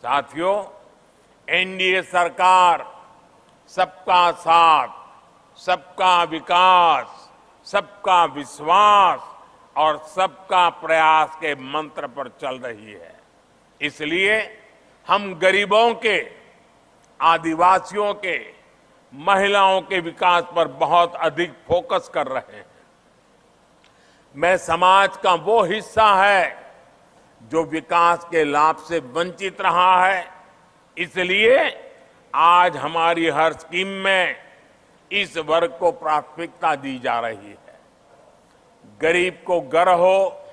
साथियों, एनडीए सरकार सबका साथ, सबका विकास, सबका विश्वास और सबका प्रयास के मंत्र पर चल रही है। इसलिए हम गरीबों के, आदिवासियों के, महिलाओं के विकास पर बहुत अधिक फोकस कर रहे हैं। मैं समाज का वो हिस्सा है जो विकास के लाभ से वंचित रहा है, इसलिए आज हमारी हर स्कीम में इस वर्ग को प्राथमिकता दी जा रही है। गरीब को घर हो,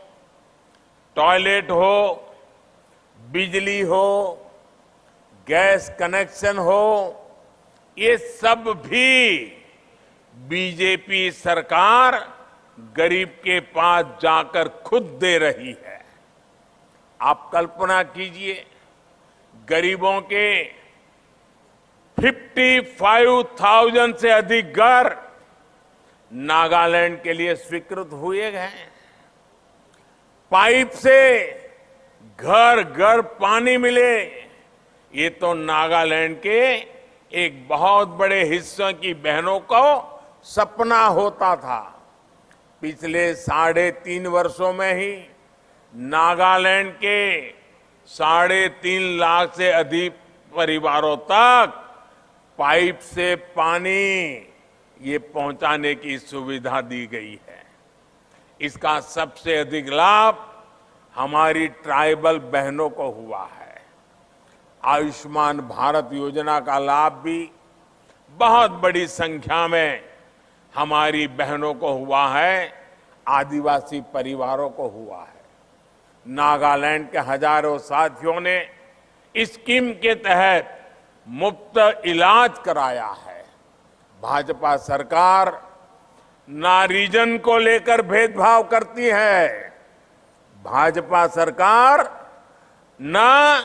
टॉयलेट हो, बिजली हो, गैस कनेक्शन हो, ये सब भी बीजेपी सरकार गरीब के पास जाकर खुद दे रही है। आप कल्पना कीजिए, गरीबों के 55,000 से अधिक घर नागालैंड के लिए स्वीकृत हुए हैं। पाइप से घर घर पानी मिले, ये तो नागालैंड के एक बहुत बड़े हिस्से की बहनों को सपना होता था। पिछले 3.5 वर्षों में ही नागालैंड के 3.5 लाख से अधिक परिवारों तक पाइप से पानी ये पहुंचाने की सुविधा दी गई है। इसका सबसे अधिक लाभ हमारी ट्राइबल बहनों को हुआ है। आयुष्मान भारत योजना का लाभ भी बहुत बड़ी संख्या में हमारी बहनों को हुआ है, आदिवासी परिवारों को हुआ है। नागालैंड के हजारों साथियों ने इस स्कीम के तहत मुफ्त इलाज कराया है। भाजपा सरकार ना रीजन को लेकर भेदभाव करती है। भाजपा सरकार ना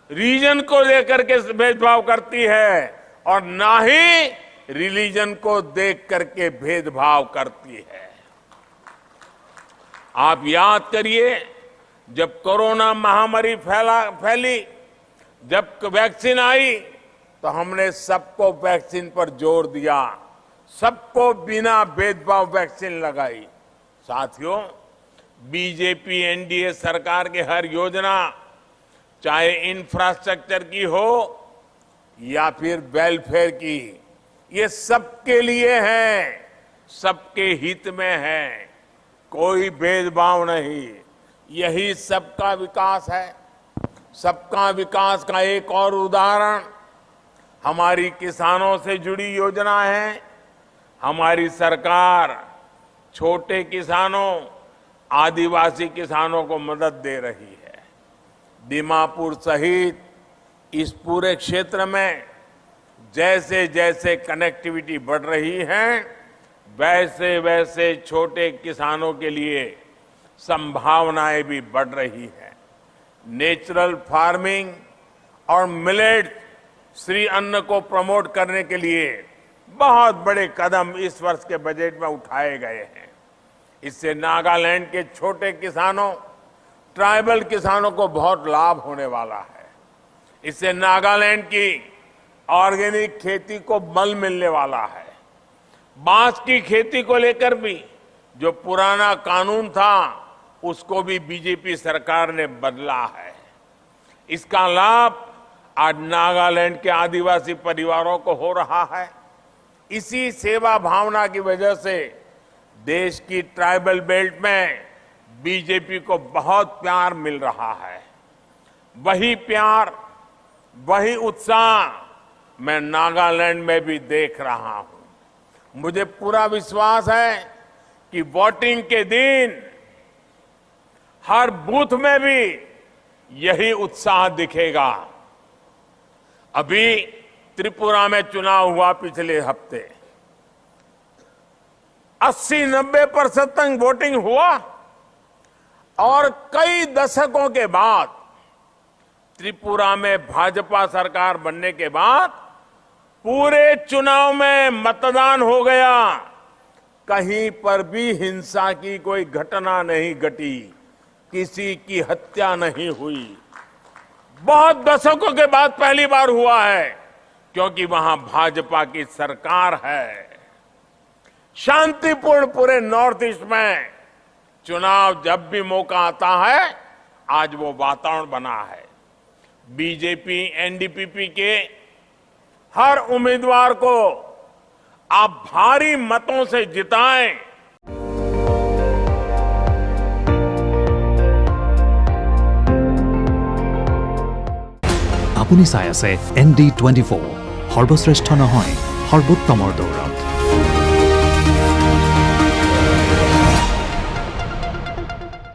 रीजन को लेकर के भेदभाव करती है और ना ही रिलीजन को देख करके भेदभाव करती है। आप याद करिए, जब कोरोना महामारी फैली, जब वैक्सीन आई, तो हमने सबको वैक्सीन पर जोर दिया, सबको बिना भेदभाव वैक्सीन लगाई। साथियों, बीजेपी एनडीए सरकार की हर योजना, चाहे इंफ्रास्ट्रक्चर की हो या फिर वेलफेयर की, ये सबके लिए है, सबके हित में है, कोई भेदभाव नहीं। यही सबका विकास है। सबका विकास का एक और उदाहरण हमारी किसानों से जुड़ी योजना है। हमारी सरकार छोटे किसानों, आदिवासी किसानों को मदद दे रही है। दीमापुर सहित इस पूरे क्षेत्र में जैसे जैसे कनेक्टिविटी बढ़ रही है, वैसे वैसे छोटे किसानों के लिए संभावनाएं भी बढ़ रही है। नेचुरल फार्मिंग और मिलेट श्री अन्न को प्रमोट करने के लिए बहुत बड़े कदम इस वर्ष के बजट में उठाए गए हैं। इससे नागालैंड के छोटे किसानों, ट्राइबल किसानों को बहुत लाभ होने वाला है। इससे नागालैंड की ऑर्गेनिक खेती को बल मिलने वाला है। बांस की खेती को लेकर भी जो पुराना कानून था, उसको भी बीजेपी सरकार ने बदला है। इसका लाभ आज नागालैंड के आदिवासी परिवारों को हो रहा है। इसी सेवा भावना की वजह से देश की ट्राइबल बेल्ट में बीजेपी को बहुत प्यार मिल रहा है। वही प्यार, वही उत्साह मैं नागालैंड में भी देख रहा हूं। मुझे पूरा विश्वास है कि वोटिंग के दिन हर बूथ में भी यही उत्साह दिखेगा। अभी त्रिपुरा में चुनाव हुआ पिछले हफ्ते, 80-90% तक वोटिंग हुआ और कई दशकों के बाद त्रिपुरा में भाजपा सरकार बनने के बाद पूरे चुनाव में मतदान हो गया। कहीं पर भी हिंसा की कोई घटना नहीं घटी, किसी की हत्या नहीं हुई। बहुत दशकों के बाद पहली बार हुआ है, क्योंकि वहां भाजपा की सरकार है। शांतिपूर्ण पूरे नॉर्थ ईस्ट में चुनाव जब भी मौका आता है, आज वो वातावरण बना है। बीजेपी एनडीपीपी के हर उम्मीदवार को आप भारी मतों से जिताएं। আপুনি চাই আছে ND24 সৰ্বশ্ৰেষ্ঠ নহয় সৰ্বোত্তমৰ দৌৰ।